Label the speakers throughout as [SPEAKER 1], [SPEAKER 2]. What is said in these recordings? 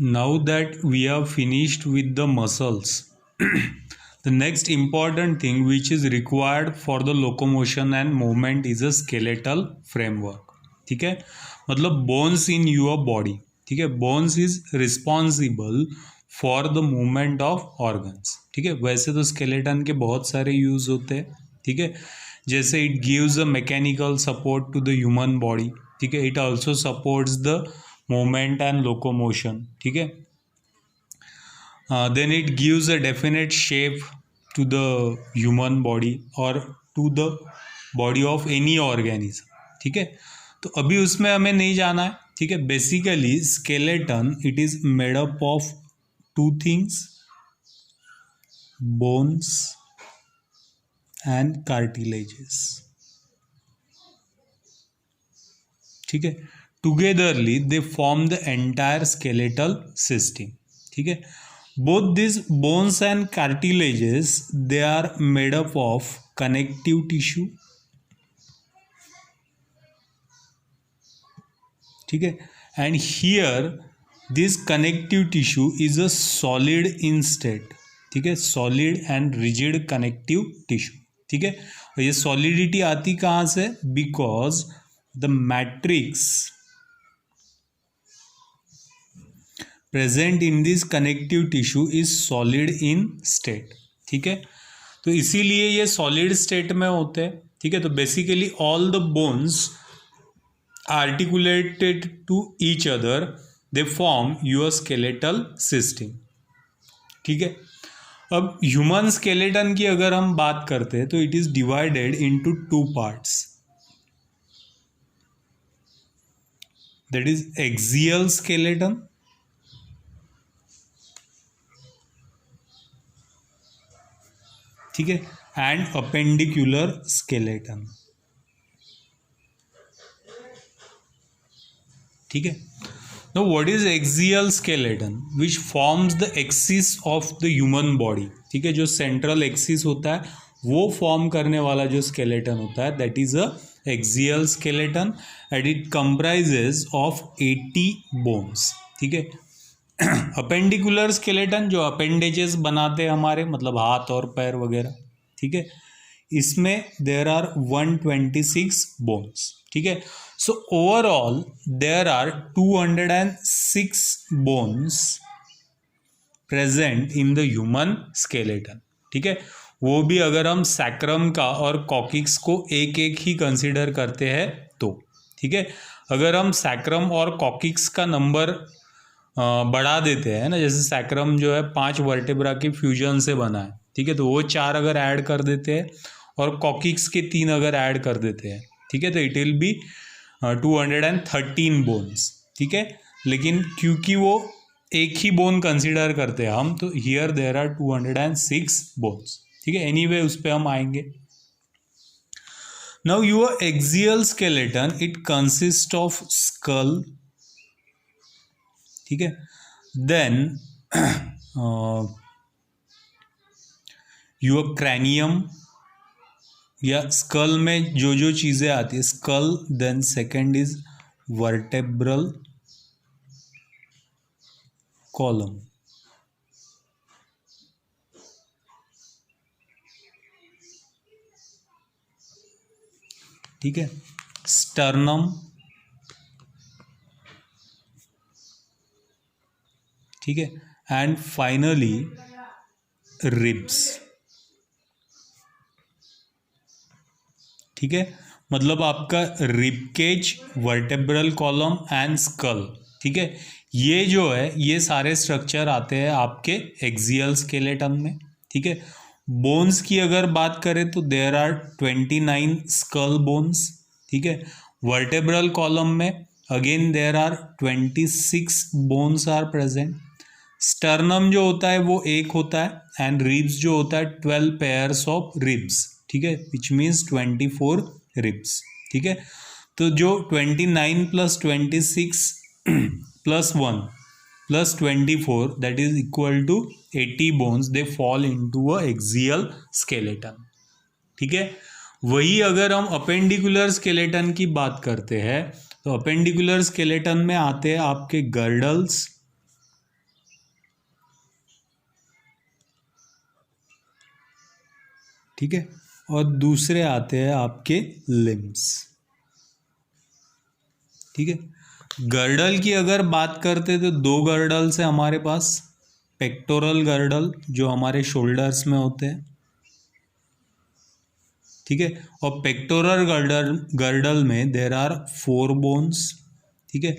[SPEAKER 1] now that we are finished with the muscles, the next important thing which is required for the locomotion and movement is a skeletal framework. ठीक है, मतलब bones in your body. ठीक है, bones is responsible for the movement of organs. ठीक है, वैसे तो skeleton के बहुत सारे यूज होते हैं. ठीक है, जैसे it gives a mechanical support to the human body. ठीक है, it also supports the movement and locomotion. ठीक है, then it gives a definite shape to the human body or to the body of any organism. ठीक है, तो अभी उसमें हमें नहीं जाना है. ठीक है, basically skeleton it is made up of two things, bones and cartilages. ठीक है, togetherly they form the entire skeletal system. ठीक है, both these bones and cartilages they are made up of connective tissue. ठीक है, and here this connective tissue is a solid in state. ठीक है, solid and rigid connective tissue. ठीक है, और ये solidity आती कहाँ से? because the matrix present in this connective tissue is solid in state. ठीक है, तो इसीलिए ये सॉलिड स्टेट में होते हैं. ठीक है, तो basically all the bones articulated to each other, they form your skeletal system. ठीक है, अब ह्यूमन स्केलेटन की अगर हम बात करते हैं तो it is divided into two parts. That is axial skeleton ठीक है, एंड अपेंडिकुलर स्केलेटन. ठीक है, now what is axial skeleton which forms the axis of the human body. ठीक है, जो सेंट्रल एक्सिस होता है वो फॉर्म करने वाला जो स्केलेटन होता है that is a axial skeleton and it comprises of 80 bones. ठीक है, अपेंडिकुलर स्केलेटन जो अपेंडेजेस बनाते हैं हमारे, मतलब हाथ और पैर वगैरह. ठीक है, इसमें देयर आर 126 बोन्स. ठीक है, so overall there are 206 bones present in the human skeleton. ठीक है, वो भी अगर हम सैक्रम का और कॉकिक्स को एक एक ही कंसिडर करते हैं तो. ठीक है, अगर हम सैक्रम और कॉकिक्स का नंबर बढ़ा देते हैं ना, जैसे सैक्रम जो है 5 वर्टेब्रा के फ्यूजन से बना है. ठीक है, तो वो 4 अगर ऐड कर देते हैं और कॉकिक्स के 3 अगर ऐड कर देते हैं. ठीक है, तो इट विल बी 213 बोन्स. ठीक है, लेकिन क्योंकि वो एक ही बोन कंसिडर करते हैं हम, तो हियर देयर आर 206 बोन्स. ठीक है, एनीवे उस पर हम आएंगे. Now your axial skeleton it consist of skull. ठीक है, देन योर क्रैनियम या स्कल में जो जो चीज़ें आती है skull, then second is vertebral column. ठीक है, स्टर्नम. ठीक है, एंड फाइनली रिब्स. ठीक है, मतलब आपका ribcage, vertebral column and skull. ठीक है, ये जो है ये सारे स्ट्रक्चर आते हैं आपके एक्सियल स्केलेटन में. ठीक है, बोन्स की अगर बात करें तो देयर आर 29 स्कल बोन्स. ठीक है, वर्टेब्रल कॉलम में again there are 26 bones are present. Sternum जो होता है वो एक होता है एंड रिब्स जो होता है 12 पेयर्स ऑफ रिब्स. ठीक है, विच मीन्स 24 रिब्स. ठीक है, तो जो 29 plus 26 plus 1 plus 24 that is equal to 80 bones, they fall into a axial skeleton. ठीक है, वही अगर हम अपेंडिकुलर स्केलेटन की बात करते हैं तो अपेंडिकुलर स्केलेटन में आते हैं आपके गर्डल्स, ठीक है, और दूसरे आते हैं आपके लिम्स। ठीक है, गर्डल की अगर बात करते तो दो गर्डल्स है हमारे पास। पेक्टोरल गर्डल जो हमारे शोल्डर्स में होते हैं, ठीक है, और पेक्टोरल गर्डल में देर आर 4 बोन्स। ठीक है,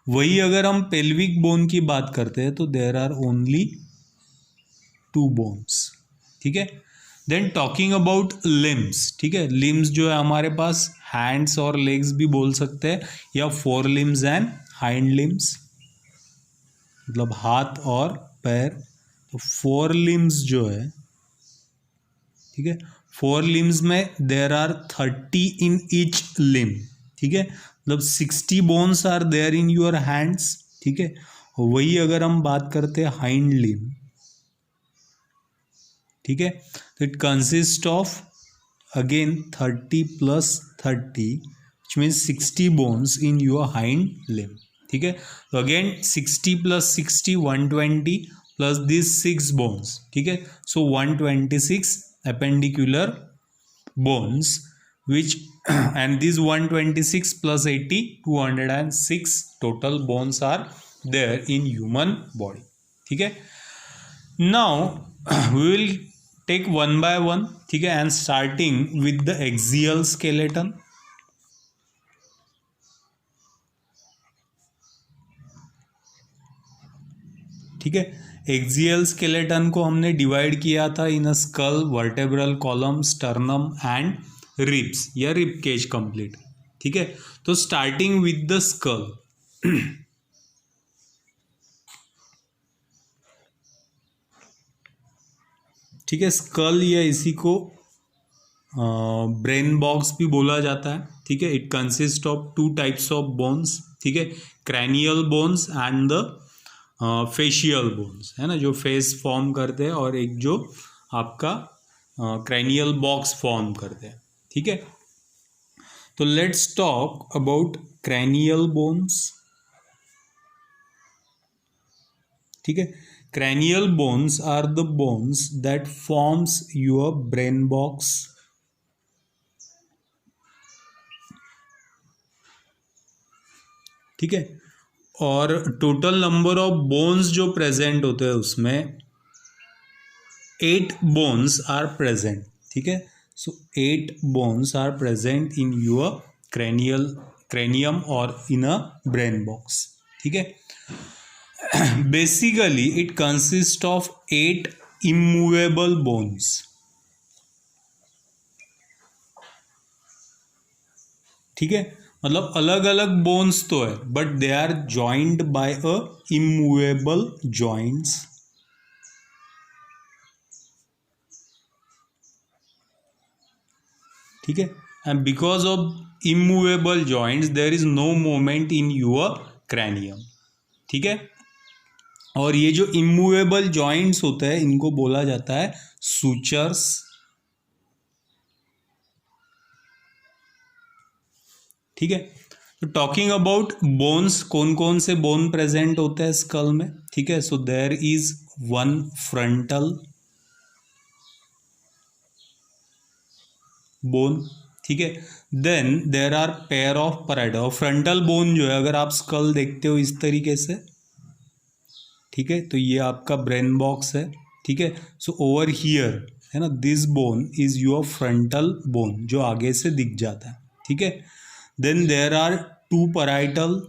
[SPEAKER 1] वही अगर हम पेल्विक बोन की बात करते हैं तो देर आर ओनली 2 बोन्स। ठीक है, देन टॉकिंग अबाउट लिम्स। ठीक है, लिम्स जो है हमारे पास हैंड्स और लेग्स भी बोल सकते हैं, या 4 लिम्स एंड हाइंड लिम्स, मतलब हाथ और पैर। तो 4 लिम्स जो है, ठीक है, 4 लिम्स में देर आर 30 इन ईच लिम। ठीक है, मतलब 60 bones are there in your hands. ठीक है, वही अगर हम बात करते हैं हाइंड लिम, ठीक है, तो it consist of again 30 plus 30 which means 60 bones in your hind limb. ठीक है, तो again 60 plus 60 120 plus this 6 bones. ठीक है, सो 126 appendicular bones which and these 126 plus 80 206 total bones are there in human body. ठीक है, now we will take one by one, ठीक है, and starting with the axial skeleton. ठीक है, axial skeleton को हमने डिवाइड किया था in a skull, vertebral column, sternum and ribs या रिब केज कंप्लीट। ठीक है, तो स्टार्टिंग विद द स्कल। ठीक है, स्कल या इसी को ब्रेन बॉक्स भी बोला जाता है। ठीक है, it consist of 2 types of bones. ठीक है, cranial bones and the facial bones, है ना, जो फेस फॉर्म करते हैं, और एक जो आपका क्रैनियल बॉक्स फॉर्म करते हैं। ठीक है, तो let's talk about cranial bones. ठीक है, cranial bones are the bones that forms your brain box. ठीक है, और टोटल नंबर ऑफ बोन्स जो प्रेजेंट होते हैं उसमें 8 बोन्स आर प्रेजेंट। ठीक है, so 8 bones are present in your cranium और इन अ ब्रेन बॉक्स। ठीक है, basically it consist of 8 immovable bones. ठीक है, मतलब अलग अलग बोन्स तो है but they are joined by a immovable joints. ठीक है, and because of immovable joints there is no movement in your cranium. ठीक है, और ये जो इमूवेबल जॉइंट्स होते हैं इनको बोला जाता है सूचर्स। ठीक है, तो टॉकिंग अबाउट बोन्स, कौन कौन से बोन प्रेजेंट होते हैं स्कल में। ठीक है, so there is 1 frontal bone. ठीक है, then there are pair of parietal. Frontal bone जो है अगर आप स्कल देखते हो इस तरीके से, ठीक है, तो ये आपका ब्रेन बॉक्स है। ठीक है, सो ओवर हियर है ना, this bone is your frontal bone जो आगे से दिख जाता है। ठीक है, देन देयर आर 2 पैराइटल।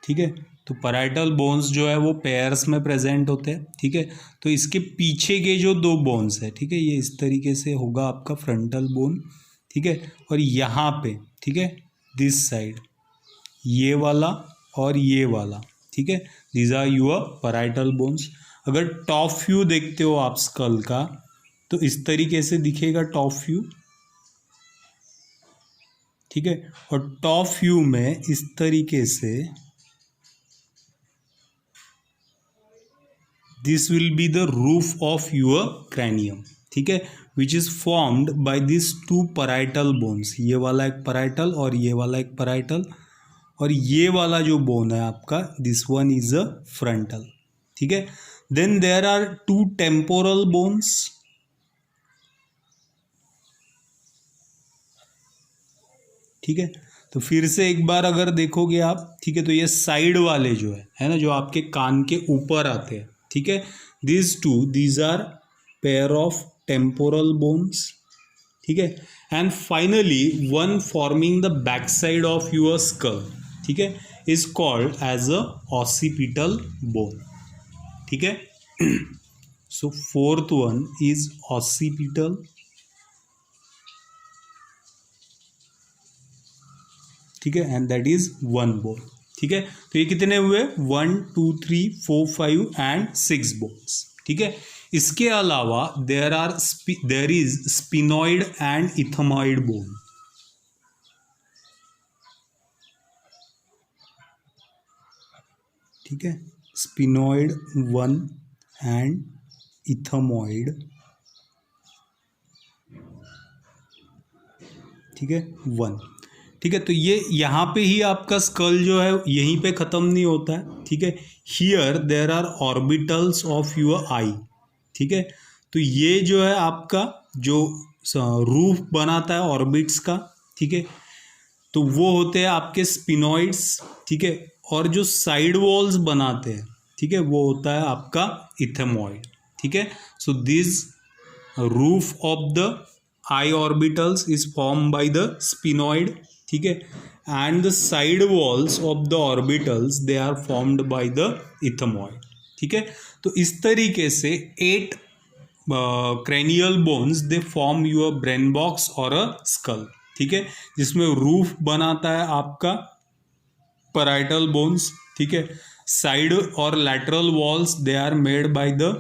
[SPEAKER 1] ठीक है, तो पैराइटल बोन्स जो है वो पेयर्स में प्रेजेंट होते हैं। ठीक है, तो इसके पीछे के जो 2 बोन्स है, ठीक है, ये इस तरीके से होगा आपका फ्रंटल बोन। ठीक है, और यहाँ पे, ठीक है, दिस साइड ये वाला और ये वाला, ठीक है, these are your parietal bones. अगर टॉप व्यू देखते हो आप स्कल का तो इस तरीके से दिखेगा टॉप व्यू। ठीक है, और टॉप व्यू में इस तरीके से this will be the roof of your cranium. ठीक है, which is formed by this 2 parietal bones. ये वाला एक पैराइटल और ये वाला एक पैराइटल, और ये वाला जो बोन है आपका, this one is a frontal. ठीक है। Then there are 2 temporal bones, ठीक है। तो फिर से एक बार अगर देखोगे आप, ठीक है, तो ये साइड वाले जो है ना, जो आपके कान के ऊपर आते हैं, ठीक है, these are pair of temporal bones, ठीक है। And finally one forming the back side of your skull, ठीक है, is called as a occipital bone, ठीक है। So fourth one is occipital, ठीक है, and that is one bone, ठीक है। तो ये कितने हुए, 1 2 3 4 5 एंड 6 बोन्स, ठीक है। इसके अलावा there is sphenoid and ethmoid bone, ठीक है, स्पिनॉइड 1 एंड इथमॉइड, ठीक है, 1, ठीक है। तो ये यहाँ पे ही आपका स्कल जो है यहीं पे ख़त्म नहीं होता है, ठीक है। Here there are orbitals of your eye, ठीक है। तो ये जो है आपका जो रूफ बनाता है ऑर्बिट्स का, ठीक है, तो वो होते हैं आपके स्पिनॉइड्स, ठीक है। और जो साइड वॉल्स बनाते हैं, ठीक है, वो होता है आपका इथेमॉइड, ठीक है। So this roof of the eye orbitals is form by the sphenoid, ठीक है, and the side walls of the orbitals they are formed by the ethmoid, ठीक है। तो इस तरीके से 8 cranial bones they form your brain box और a school, ठीक है, जिसमें रूफ बनाता है आपका पैराइटल बोन्स, ठीक है। साइड और lateral walls they are made by the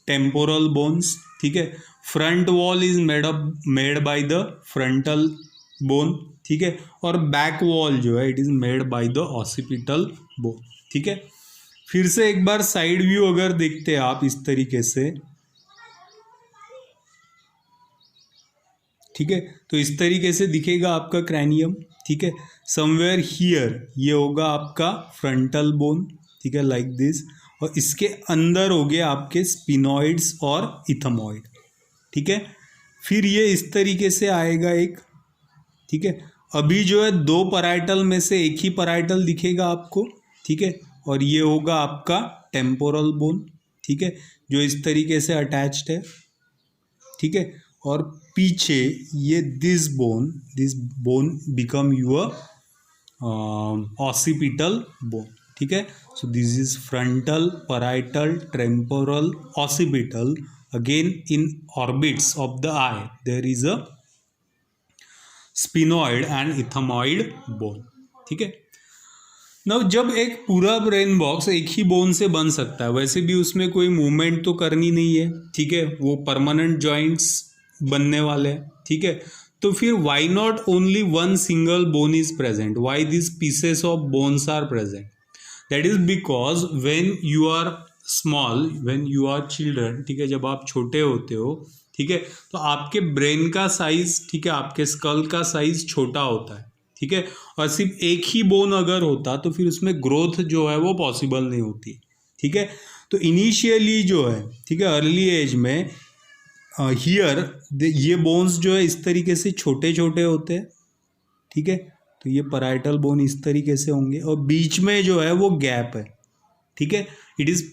[SPEAKER 1] temporal bones, ठीक है। Front wall is made by the frontal bone, ठीक है। और बैक वॉल जो है it is made by the occipital bone, ठीक है। फिर से एक बार साइड व्यू अगर देखते हैं आप इस तरीके से, ठीक है, तो इस तरीके से दिखेगा आपका क्रैनियम, ठीक है। समवेयर हियर ये होगा आपका फ्रंटल बोन, ठीक है, लाइक दिस, और इसके अंदर हो गए आपके स्पिनॉइड्स और इथमॉइड, ठीक है। फिर ये इस तरीके से आएगा एक, ठीक है। अभी जो है 2 पैराइटल में से एक ही पैराइटल दिखेगा आपको, ठीक है, और ये होगा आपका टेम्पोरल बोन, ठीक है, जो इस तरीके से अटैच्ड है, ठीक है। और पीछे ये this bone become your occipital bone, ठीक है। So this is frontal, parietal, temporal, occipital. Again in orbits of the eye there is a sphenoid and ethmoid bone, ठीक है। नाउ जब एक पूरा ब्रेन बॉक्स एक ही बोन से बन सकता है, वैसे भी उसमें कोई मूवमेंट तो करनी नहीं है, ठीक है, वो परमानेंट जॉइंट्स बनने वाले हैं, ठीक है। तो फिर why not only one single bone is present, why this pieces of bones are present, that is because when you are small, when you are children, ठीक है, जब आप छोटे होते हो, ठीक है, तो आपके ब्रेन का साइज, ठीक है, आपके स्कल का साइज छोटा होता है, ठीक है, और सिर्फ एक ही बोन अगर होता तो फिर उसमें ग्रोथ जो है वो पॉसिबल नहीं होती, ठीक है। तो इनिशियली जो है, ठीक है, अर्ली एज में हियर ये बोन्स जो है इस तरीके से छोटे छोटे होते हैं, ठीक है। तो ये पैराइटल बोन इस तरीके से होंगे और बीच में जो है वो गैप है, ठीक है, इट इज,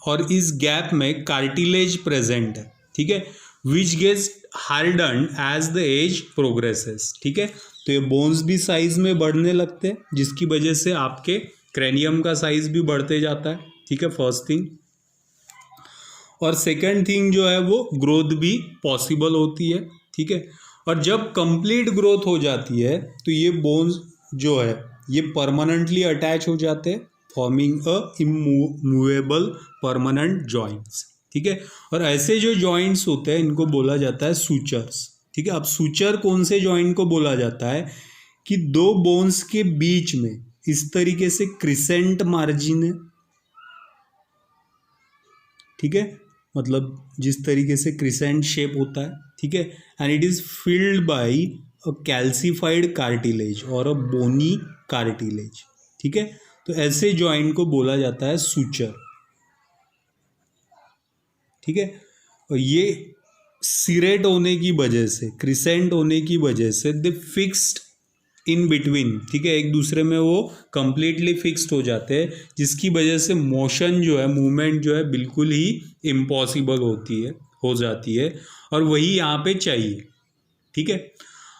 [SPEAKER 1] और इस गैप में कार्टिलेज प्रेजेंट है, ठीक है, which gets hardened as the age progresses, ठीक है। तो ये बोन्स भी साइज में बढ़ने लगते हैं, जिसकी वजह से आपके क्रेनियम का साइज भी बढ़ते जाता है, ठीक है, फर्स्ट थिंग। और सेकंड थिंग जो है वो ग्रोथ भी पॉसिबल होती है, ठीक है। और जब कंप्लीट ग्रोथ हो जाती है तो ये बोन्स जो है ये परमानेंटली अटैच हो जाते हैं, forming a immovable permanent joints, ठीक है। और ऐसे जो जॉइंट्स होते हैं इनको बोला जाता है सूचर्स, ठीक है। अब सूचर कौन से जॉइंट को बोला जाता है कि 2 बोन्स के बीच में इस तरीके से क्रिसेंट मार्जिन है, ठीक है, मतलब जिस तरीके से क्रिसेंट शेप होता है, ठीक है, and it is filled by a calcified cartilage और अ बोनी कार्टिलेज, ठीक है। तो ऐसे जॉइंट को बोला जाता है सूचर, ठीक है। और ये सिरेट होने की वजह से, क्रिसेंट होने की वजह से दे फिक्स्ड इन बिटवीन, ठीक है, एक दूसरे में वो कंप्लीटली फिक्स्ड हो जाते हैं, जिसकी वजह से मोशन जो है, मूवमेंट जो है, बिल्कुल ही इम्पॉसिबल हो जाती है, और वही यहाँ पे चाहिए, ठीक है।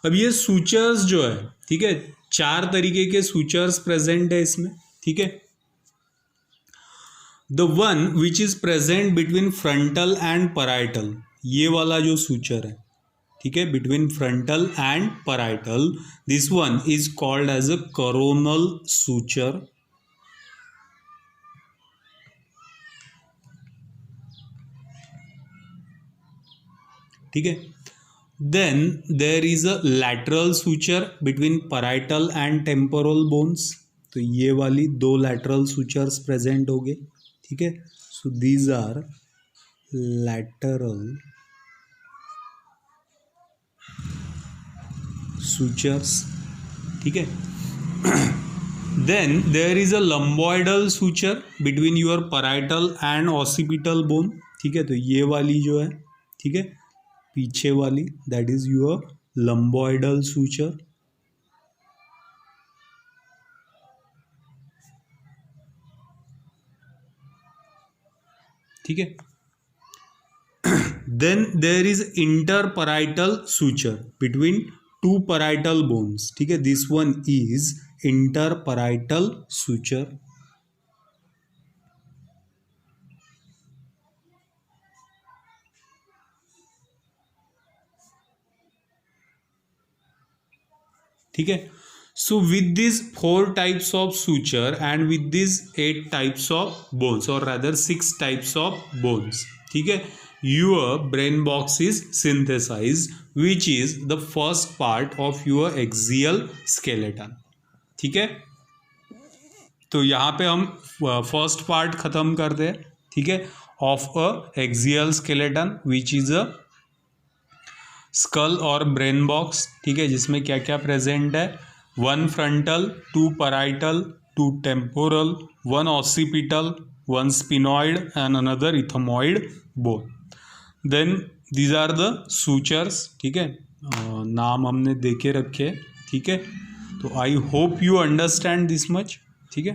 [SPEAKER 1] अब ये सूचर्स जो है, ठीक है, 4 तरीके के सूचर्स प्रेजेंट है इसमें, ठीक है। The one which is present between frontal and parietal, ये वाला जो सूचर है, ठीक है, between frontal and parietal, this one is called as a coronal suture, ठीक है। Then there is a lateral suture between parietal and temporal bones, तो ये वाली 2 लैटरल सूचर्स प्रेजेंट हो गए, ठीक है। So these are lateral sutures, ठीक है। Then there is a lambdoidal suture between your parietal and occipital bone, ठीक है, तो ये वाली जो है, ठीक है, पीछे वाली, that is your lambdoidal suture, ठीक है। Then there is interparietal suture between 2 parietal bones, ठीक है, this one is interparietal suture, ठीक है। So with this 4 types of suture and with this 8 types of bones, और रादर 6 टाइप्स ऑफ बोन्स, ठीक है, your brain box is synthesized, which is the first part of your axial skeleton, ठीक है। तो यहाँ पे हम फर्स्ट पार्ट खत्म करते हैं, ठीक है, of a axial skeleton which is a skull और ब्रेन बॉक्स, ठीक है, जिसमें क्या क्या प्रेजेंट है, 1 frontal, 2 parietal, 2 temporal, 1 occipital, 1 sphenoid and another ethmoid bone. Then these are the sutures, ठीक है, नाम हमने देके रखे, ठीक है। तो I hope you understand this much, ठीक है।